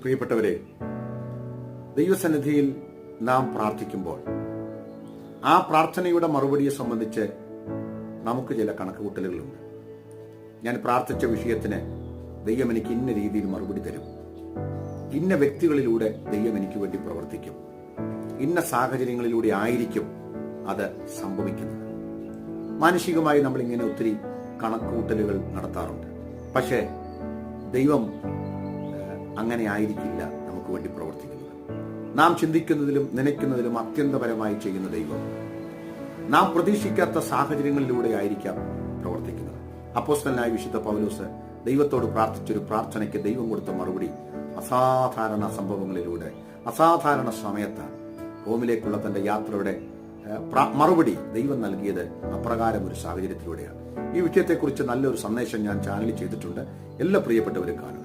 പ്രിയപ്പെട്ടവരെ, ദൈവസന്നിധിയിൽ നാം പ്രാർത്ഥിക്കുമ്പോൾ ആ പ്രാർത്ഥനയുടെ മറുപടിയെ സംബന്ധിച്ച് നമുക്ക് ചില കണക്കുകൂട്ടലുകളുണ്ട്. ഞാൻ പ്രാർത്ഥിച്ച വിഷയത്തിന് ദൈവം എനിക്ക് ഇന്ന രീതിയിൽ മറുപടി തരും, ഇന്ന വ്യക്തികളിലൂടെ ദൈവം എനിക്ക് വേണ്ടി പ്രവർത്തിക്കും, ഇന്ന സാഹചര്യങ്ങളിലൂടെ ആയിരിക്കും അത് സംഭവിക്കുന്നത്. മാനുഷികമായി നമ്മളിങ്ങനെ ഒത്തിരി കണക്കുകൂട്ടലുകൾ നടത്താറുണ്ട്. പക്ഷേ ദൈവം അങ്ങനെ ആയിരിക്കില്ല നമുക്ക് വേണ്ടി പ്രവർത്തിക്കുന്നത്. നാം ചിന്തിക്കുന്നതിലും നനയ്ക്കുന്നതിലും അത്യന്തപരമായി ചെയ്യുന്ന ദൈവം നാം പ്രതീക്ഷിക്കാത്ത സാഹചര്യങ്ങളിലൂടെ ആയിരിക്കാം പ്രവർത്തിക്കുന്നത്. അപ്പോസ്തലനായ വിശുദ്ധ പൗലോസ് ദൈവത്തോട് പ്രാർത്ഥിച്ചൊരു പ്രാർത്ഥനയ്ക്ക് ദൈവം കൊടുത്ത മറുപടി അസാധാരണ സംഭവങ്ങളിലൂടെ, അസാധാരണ സമയത്താണ്. റോമിലേക്കുള്ള തന്റെ യാത്രയുടെ മറുപടി ദൈവം നൽകിയത് അപ്രകാരം ഒരു സാഹചര്യത്തിലൂടെയാണ്. ഈ വിഷയത്തെക്കുറിച്ച് നല്ലൊരു സന്ദേശം ഞാൻ ചാനലിൽ ചെയ്തിട്ടുണ്ട്. എല്ലാ പ്രിയപ്പെട്ടവരും കാണും.